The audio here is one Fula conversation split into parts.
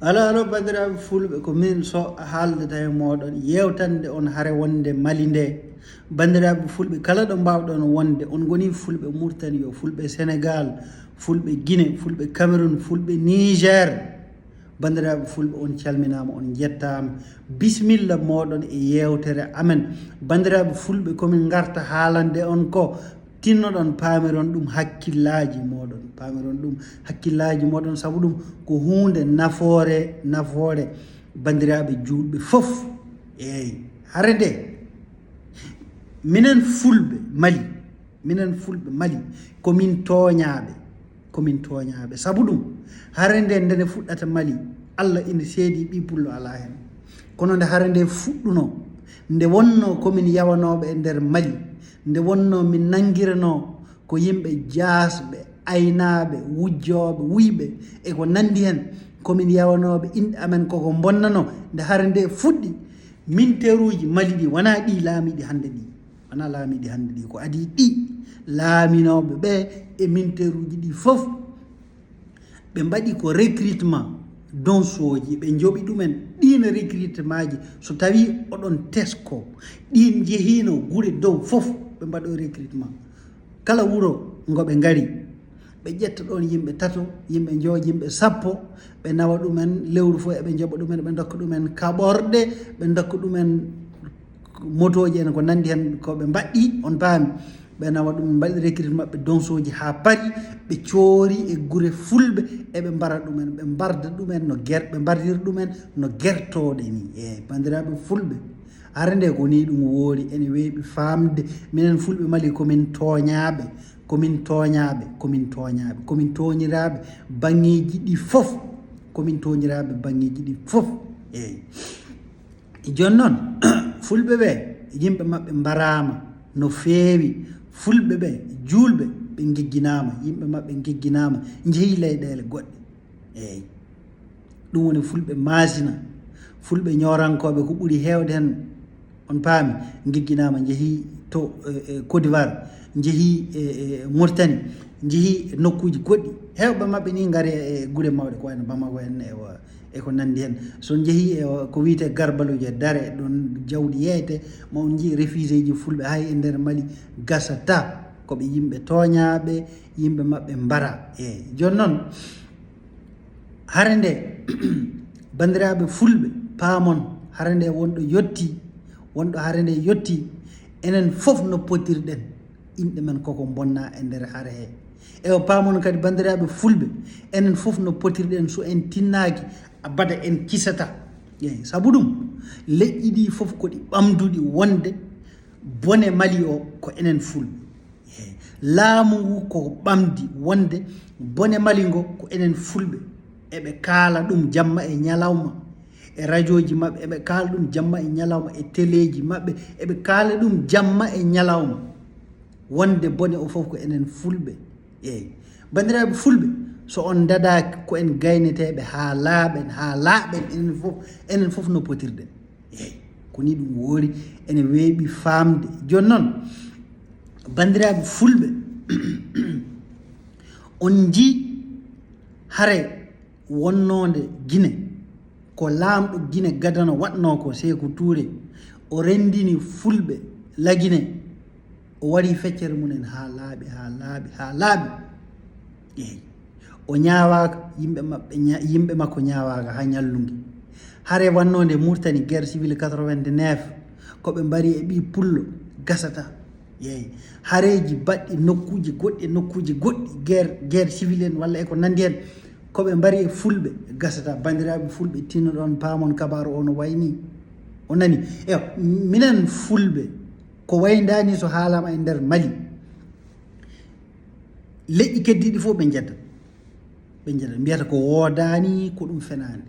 Alo bandiraɓe fulɓe ko min so haaldata e moɗon yewtande on hare wonde Mali nde bandiraɓe fulɓe kala ɗo mbawɗon wonde on goni fulɓe Mauritanie fulɓe Sénégal fulɓe Guinée fulɓe Cameroun fulɓe Niger bandiraɓe fulɓe on calminama on jettama bisimilla moɗon e yewtere amen bandiraɓe fulɓe komin garta haalande on ko tinnoɗon paamiron ɗum hakkillaji moɗon saabu ɗum ko hunde nafoore bandiraɓe julɓe fof eyyi hare nde minen fulɓe Mali komin toñaɓe saabu ɗum hare nde ndene fuɗɗata Mali Allah ina seedi ɓi pullo ala hen kono nde hare nde fuɗɗuno nde wonno komin yawanoɓe e nder Mali nde wonno min nangirano ko yimɓe jasɓe aynaɓe wujjoɓe wuyɓe e ko nandi hen komin yawanoɓe inɗe amen koko bonnano nde hare nde fuɗɗi minteruji Mali ɗi wona ɗi laamiɗi hande ɗi ko adi ɗi laaminoɓe ɓe e minteruji ɗi fof ɓe mbaɗi ko recrutement donsoji ɓe jooɓi ɗumen ɗino recrutement ji so tawi oɗon tesko ɗin jehino guure dow fof ɓe mbaɗo recrutement kala wuro ngoɓe ngari ɓe ƴetta ɗon yimɓe tato yimɓe jo yimɓe sappo ɓe nawa ɗumen lewru fof eɓe jooɓa ɗumen ɓe dokka ɗumen kaɓorɗe ɓe dokka ɗumen motoji en ko nandi hen koɓe mbaɗɗi on paami ɓe nawa ɗum mbaɗi recrutement maɓɓe donsoji ha paari ɓe coori e guure fulɓe eɓe mbara ɗumen ɓe mbarda ɗumen ɓe mbardira ɗumen no guertoɗe ni eyyi bandiraɓe fulɓe hare nde ko ni ɗum woori ene weeɓi famde minen fulɓe Mali komin toñaɓe komin toñiraɓe bangeji ɗi fof eyyi joni noon fulɓe ɓe yimɓe maɓɓe mbarama no feewi fulɓe ɓe julɓe ɓe gegginama yimɓe maɓɓe gegginama jeeyi leyɗele goɗɗe eyyi ɗum woni fulɓe masina fulɓe ñorankoɓe ko ɓuuri hewde hen on paami gegginama jeehi to Côte d'Ivoire jeehi Mauritanie jeehi nokkuji goɗɗi hewɓe maɓɓe ni gaari e guure mawɗe ko wayno Bamako en e ko nandi hen so jeehi ko wiyete Garbaluje Dare ɗon jawdi yeyete ma on jii réfugié ji fulɓe hay e nder Mali gasata koɓe yimɓe toñaɓe yimɓe maɓɓe mbara eyyi joni noon hare nde bandiraɓe fulɓe paamon hare nde wonɗo hare nde yetti enen fof no potirɗen inɗe men koko bonna e nder hare he ewa paamon kadi bandiraɓe fulɓe enen fof no potirɗen so en tinnaki abada en kisata eyyi saabu ɗum leƴƴi ɗi fof koɗi ɓamduɗi wonde bone Mali o ko enen fulɓe eyyi laamu ngu ko ɓamdi wonde bone Mali ngo ko enen fulɓe eɓe kaala ɗum jamma e ñalawma e radio ji maɓɓe eɓe kaala ɗum jamma e ñalawma e téléji maɓɓe eɓe kaala ɗum jamma e ñalawma wonde bone o fof ko enen fulɓe eyyi bandiraɓe fulɓe so on dadaki ko en gayneteɓe ha laaɓen enen fof no potirɗen eyyi koni ɗum woori ene weeɓi famde joni noon bandiraɓe fulɓe on jii hare wonnode Guinée ko laamɗo Guinée gadano watno ko Sékou Touré o rendini fulɓe la Guinée o waɗi feccere mumen ha laaɓi eyyi o ñawaka yimɓe makko ñawaka ha ñallungi hare wannode Mauritanie guerre civile 89 koɓe mbari e ɓi pullo gasata eyyi hareji baɗɗi nokkuji goɗɗi guerre civile en walla eko nandi hen koɓe mbari e fulɓe gasata bandiraɓe fulɓe tinnoɗon paamon kabaru o no wayni o nani minen fulɓe ko waydani so haalama e nder Mali leƴƴi keddiɗi fof ɓe jeddat mbiyata ko woodani ko ɗum fenade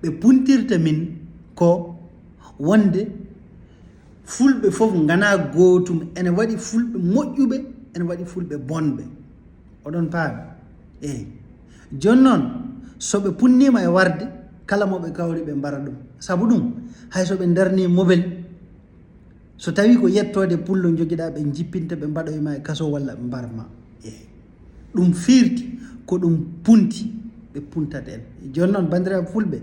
ɓe puntirta min ko wonde fulɓe fof gana gootum ene waɗi fulɓe moƴƴuɓe ene waɗi fulɓe bonɓe oɗon paami eyyi joni noon soɓe punnima e warde kala moɓe kawri ɓe mbara ɗum saabu ɗum hay soɓe darni mobile so tawi ko yettode pullo joguiɗa ɓe jippinta ɓe mbaɗoyma e kaso walla ɓe mbarma eyyi ɗum firti ko ɗum punti ɓe puntata en joni noon bandiraɓe fulɓe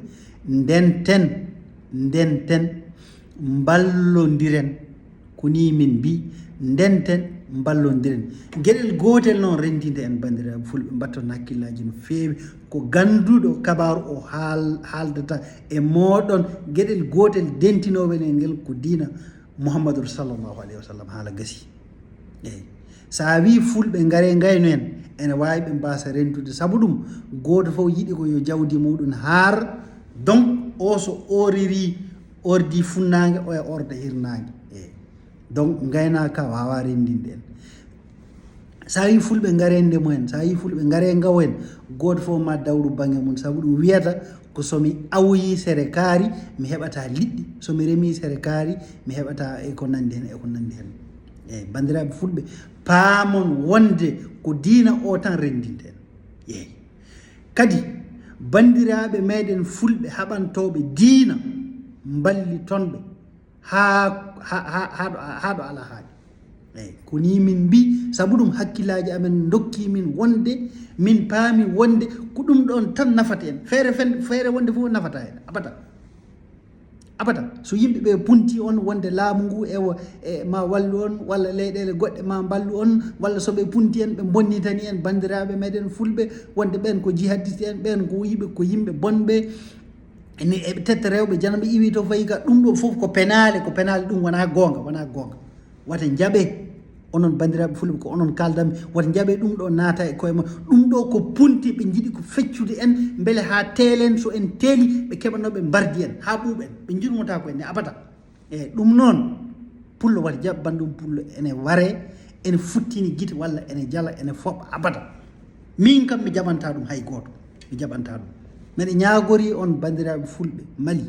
ndenten ballodiren koni min mbi ndenten ballodiren gueɗel gotel noon rendinte en bandiraɓe fulɓe mbatton hakkillaji no fewi ko ganduɗo kabaru o haaldata e moɗon gueɗel gotel dentinoɓen e ngel ko dina mouhammadou sallllahu alayhi wa sallam haala gasi eyyi sa wi fulɓe gaare gayno en ene wawi ɓe mbasa rentude saabu ɗum goto fof yiiɗi ko yo jawdi muɗum haar donc o so oriri ordi funnague o e orda hirnague eyyi donc gaynaka wawa rendinde en sa wi fulɓe garende mumen sa wi fulɓe gaare gawo en goto fof ma dawru banggue mum saabu ɗum wiyata ko somi awoyi sere kaari mi heɓata liɗɗi somi remi sere kaari mi heɓata eko nandi hen eyyi bandiraɓe fulɓe paamon wonde ko diina o tan rendinte en yeeyi kadi bandiraɓe meɗen fulɓe haɓantoɓe diina ballitonɓe haɗo ala haaji eyyi ko ni min mbi saabu ɗum hakkillaji amen dokki min wonde min paami wonde ko ɗum ɗon tan nafata en feere wonde fof nafata en abada so yimɓeɓe punti on wonde laamu ngu e ma wallu on walla leyɗele goɗɗe ma ballu on walla soɓe punti en ɓe bonnitani en bandiraɓe meɗen fulɓe wonde ɓen ko jihadiste en ɓen ko yiɓe ko yimɓe bonɓe eɓe tetta rewɓe jana ɓe iwi to fayi ka ɗum ɗo foof ko penale ɗum wona gonga wata jaaɓe onon bandiraɓe fulɓe ko onon kaldami wata jaaɓe ɗum ɗo naata e koye ma ɗum ɗo ko punti ɓe jiiɗi ko feccude en beele ha teelen so en teeli ɓe keɓanoɓe mbardi en ha ɓuuɓen ɓe jurmota ko enne abada eyyi ɗum noon pullo wata jaɓɓan ɗum pullo ene ware ene futtini guite walla ene jala ene foɓa abada min kam mi jaɓanta ɗum hay goto mi jaɓanta ɗum mbeɗa ñagori on bandiraɓe fulɓe Mali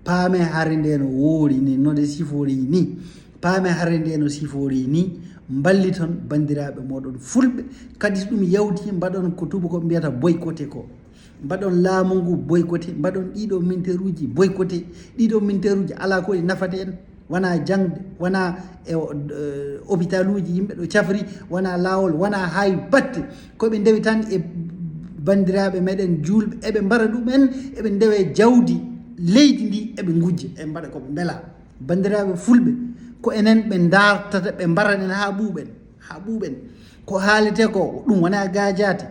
paame hare nde no woori ni node sifori ni paame hare nde no sifori ni balliton bandiraɓe moɗon fulɓe kadi so ɗum yawti mbaɗon ko tubakoɓe mbiyata boycotté ko mbaɗon laamu ngu boycotté mbaɗon ɗiɗo ministére uji boycotté ɗiɗo ministére uji ala koɗi nafata en wona jangde wona e hôpital uji yimɓe ɗo cafri wona lawol wona hay batte koɓe ndewi tan e bandiraɓe meɗen julɓe eɓe mbara ɗumen eɓe ndewe jawdi leydi ndi eɓe gujja eɓe mbaɗa koɓe beela bandiraɓe fulɓe ko enen ɓe dartata ɓe mbaranen ha ɓuuɓen ko haalete ko ɗum wona gajate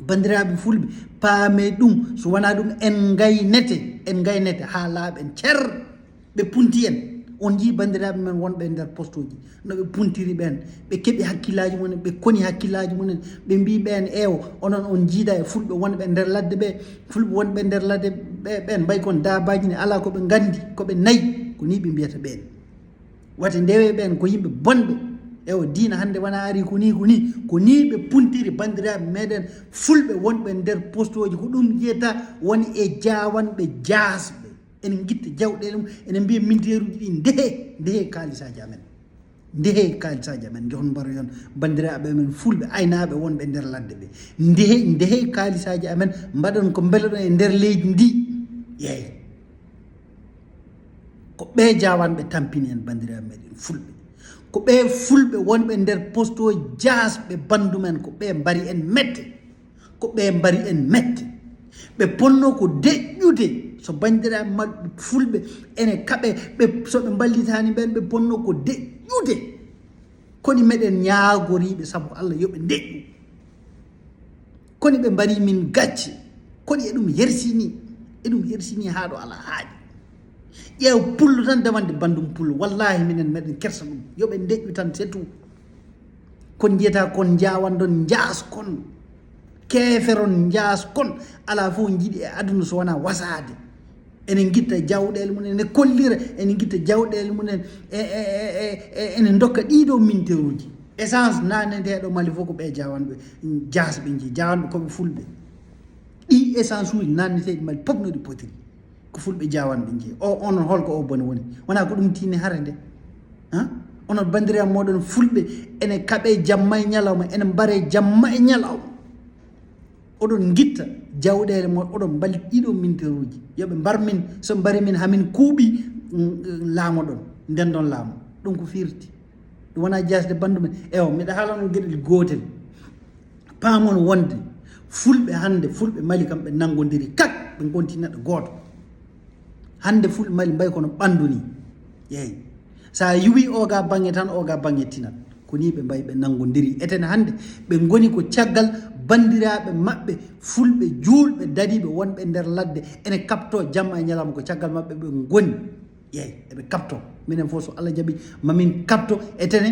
bandiraɓe fulɓe paame ɗum so wona ɗum en gaynete ha laaɓen cer ɓe punti en on jii bandiraɓe men wonɓe e nder poste uji no ɓe puntiri ɓen ɓe keeɓi hakkillaji mumen ɓe koni hakkillaji mumen ɓe mbi ɓen onon on jiida e fulɓe wonɓe nder ladde ɓe fulɓe wonɓe nder ladde ɓen mbay kon dabaji ne ala koɓe gandi koɓe nayyi ko ni ɓe mbiyata ɓen wata ndewe ɓen ko yimɓe bonɓe diina hannde wona ari ko ni ɓe puntiri bandiraɓe meɗen fulɓe wonɓe nder poste uji ko ɗum yiyata woni e jawanɓe jasɓe enen guitta jawɗele mum enen mbiya militaire uji ɗi ndehe kalisaji amen johon mbaro yon bandiraɓe men fulɓe aynaɓe wonɓe nder ladde ɓe ndehe kalisaji amen mbaɗon ko beele ɗon e nder leydi ndi yeey ko ɓe jawanɓe tampini en bandiraɓe meɗen fulɓe ko ɓe fulɓe wonɓe nder poste o jasɓe bandu men ko ɓe mbari en mette ɓe ponno ko deƴƴude so bandiraɓe maɓɓe fulɓe ene kaɓe soɓe ballitani ɓen ɓe ponno ko deƴƴude koni meɗen ñagoriɓe saabu Allah yoɓe deƴƴu koni ɓe mbari min gacce koni eɗum hersini haɗo ala haaji ƴeew pullo tan dewande bandum pullo wallahi minen meɗen kersa ɗum yoɓe deƴƴu tan c'est tout kon jiyata kon jawandon jaskon keeferon jaskon ala fof jiiɗi e aduna so wona wasade enen guitta jawɗele mumen ene kollira enen guitta jawɗele mumen enen dokka ɗiɗo militaire uji essence naneteɗo Mali fof ko ɓe jawanɓe jasɓe jii jawanɓe koɓe fulɓe ɗi essence uji nanneteɗi Mali pop noɗi potiri ko fulɓe jawanɓe jii onon holko o bone woni wona ko ɗum tinni hare nde onon bandiraɓe moɗon fulɓe ene kaɓe jamma e ñalawma ene mbare jamma e ñalawma oɗon guitta jawɗele moɗon oɗon balli ɗiɗo militaire uji yoɓe mbar min so mbari min hamin kuuɓi laamo ɗon nden ɗon laamu ɗum ko firti ɗum wona jasde bandu men miɗa haalano gueɗel gotel paamon wonde fulɓe hande fulɓe Mali kamɓe nangodiri kak ɓe gonti neɗɗo goto hande fulɓe Mali mbay kono ɓandu ni yeyi sa yuwi oga bange tan oga bange tinat ko ni ɓe mbay ɓe nangodiri eten hande ɓe goni ko caggal bandiraɓe maɓɓe fulɓe julɓe dadiɓe wonɓe nder ladde ene kapto jamma e ñalama ko caggal maɓɓe ɓe goni yeyi eɓe kapto minen fof so Allah jaaɓi mamin kapto etene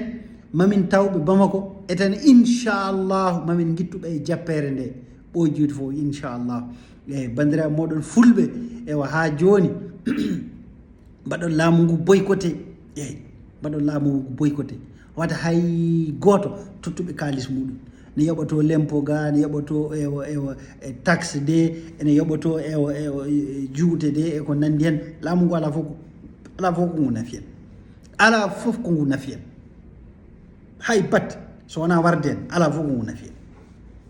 mamin tawɓe Bamako etene inchallahu mamin guittuɓe e jappere nde ɓoyjude fof inchallahu eyyi bandiraɓe moɗon fulɓe ewa ha joni mbaɗon laamu ngu boycotté eyyi mbaɗon laamu ngu boycotté wata hay goto tottuɓe kalis muɗum ne yoɓoto lempo ga ne yoɓoto e taxe de ene yoɓoto juute de e ko nandi hen laamu ngu ala fof ko ngu nafi en ala fof ko ngu nafi en hay batte so wona warde en ala fof ko ngu nafi en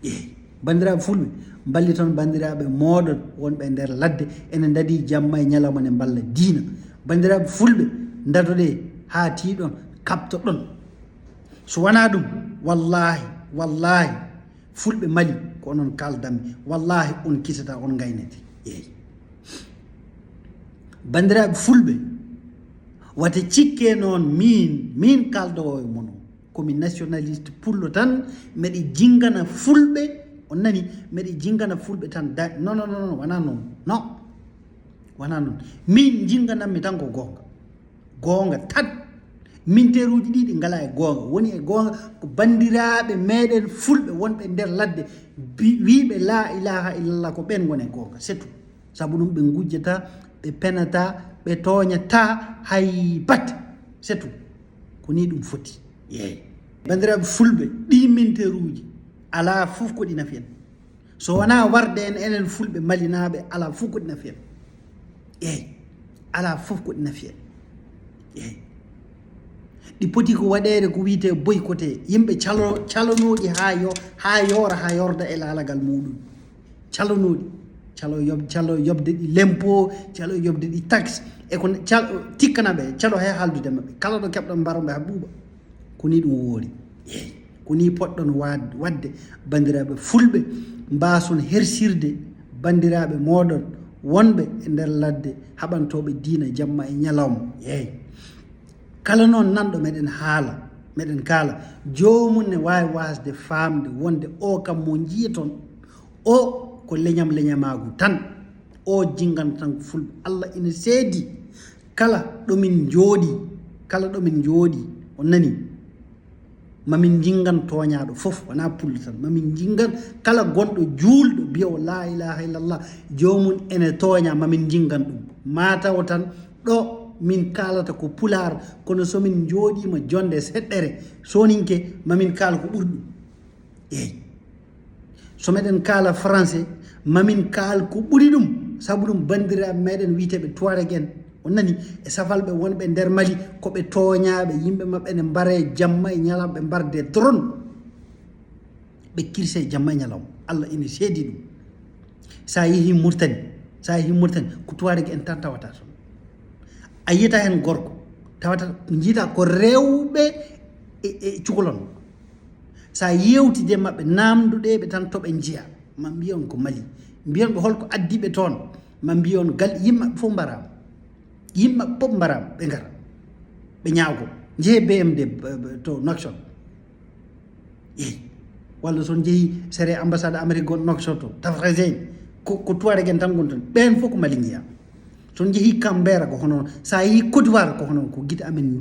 eyyi bandiraɓe fulɓe balli toon bandiraɓe moɗon wonɓe nder ladde ene daadi jamma e ñalawma ne balla diina bandiraɓe fulɓe dadoɗe ha tiɗon kaptoɗon so wona ɗum wallahi fulɓe Mali ko onon kaldanmi wallahi on kisata on gaynete eyyi bandiraɓe fulɓe wata cikke noon min kaldowo e mono komi nationaliste pullo tan meɗe jingana fulɓe on nani meɗe jingana fulɓe tan non wona noon non wona noon min jinganammi tan ko gonga tan minteruji ɗi ɗi ngala e gonga woni e gonga ko bandiraɓe meɗen fulɓe wonɓe nder ladde wiɓe la ilaha illallah ko ɓen gone gonga c'est tout saabu ɗum ɓe gujjata ɓe penata ɓe toñata hay batte c'est tout ko ni ɗum foti yeyi bandiraɓe fulɓe ɗi minteruji ala fof ko ɗi nafi en so wona warde en enen fulɓe malinaɓe ala fof ko ɗi nafi en eyyi ala fof ko ɗi nafi en eyyi ɗi poti ko waɗede ko wiyete boycotté yimɓe calanoɗi ha yorda e laalagal muɗum calanoɗi calo yobde ɗi lempo calo yobde ɗi taxe e ko tikkanaɓe calo hay haldude maɓɓe kala ɗo keɓɗon mbaroɓe ha ɓuuɓa koni ɗum woori eyyi koni poɗɗon wadde bandiraɓe fulɓe mbason hersirde bandiraɓe moɗon wonɓe e nder ladde haɓantoɓe diina jamma e ñalawma eyyi kala noon nanɗo meɗen kaala jomum ne wawi wasde famde wonde o kam mo jiya toon o ko leñamagu tan o jingan tan ko fulɓe Allah ina seedi kala ɗomin jooɗi on nani mamin jingan toñaɗo fof wona pullo tan mamin jingan kala gonɗo juulɗo biyowo la ilaha illallah jomum ene toña mamin jingan ɗum mataw tan ɗo min kalata ko pular kono somin jooɗima jonde seɗɗere soninke mamin kaala ko ɓuri ɗum eyyi so meɗen kaala français mamin kaal ko ɓuri ɗum saabu ɗum bandiraɓe meɗen witeɓe touareg en on nani e safalɓe wonɓe nder Mali koɓe toñaɓe yimɓe mabɓe ne mbare jamma e ñalam ɓe mbarde dron ɓe kirse jamma e ñalam Allah ina seedi ɗum sa yeehi Mauritanie ko touareg en tan tawata toon a yiyata hen gorko tawata jiita ko rewɓe e cukalon sa yewtide mabɓe namduɗeɓe tan toɓe jiiya ma mbiyon ko Mali mbiyon ɓe holko addiɓe toon ma mbiyon gal yimɓe fof mbarama ɓe gara ɓe ñawgo jeehe BMD to Nouakchott yeyi walla son jeehi sere ambassade Amérique gon Nouakchott to Tafrazein ko touareg en tan gon toon ɓen fof ko Mali jiiya son jeehi Canberra ko hono sa yeehi Côte d'Ivoire ko hono ko guita amen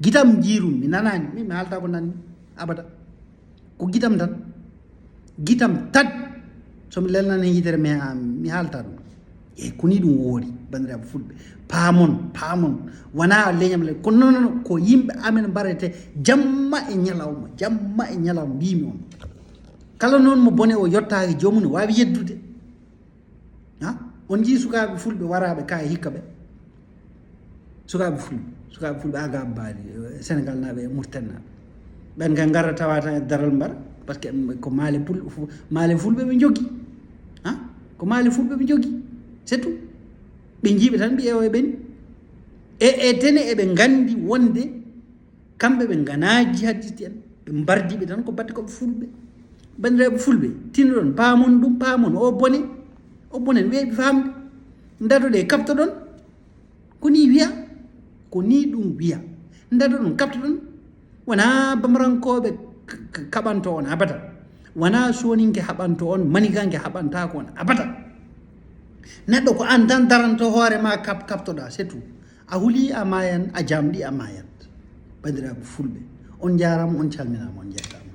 guitam jiirum mi nanani mi haalta ko nanni abada ko guitam tan somi lelnani yitere mi haalta ɗum eyyi koni ɗum woori bandiraɓe fulɓe paamon wona leñam ko noon ko yimɓe amen mbarete jamma e ñalawma mbimi on kala noon mo bone o yettaki jomum ne wawi yeddude on jii sukaɓe fulɓe waraɓe ka e hikka ɓe sukaɓe fulɓe aga baali Sénégal naɓe e Mauritanie naɓe ɓen kay gara tawata e daral mbara par ce que ko maale fulɓe ɓe jogui ko maale fulɓe ɓe jogui c'est tout ɓe jiiɓe tan ɓe ƴeewa e ɓeni e tene eɓe gandi wonde kamɓe ɓe gana jihadiste en ɓe mbardiɓe tan ko batte koɓe fulɓe bandiraɓe fulɓe tinnoɗon paamon ɗum paamon o bone weeɓi famde dadoɗe kaptoɗon ko ni wiya ko ni ɗum wiya dadoɗon kaptoɗon wona bamarankoɓe kaɓanto on abada wona soninke haɓanto on manikanke haɓantako on abada neɗɗo ko an tan daranto hoore ma kaptoɗa c'est tout a huuli a mayan a jamɗi a mayan bandiraɓe fulɓe on jarama on calminama on jettama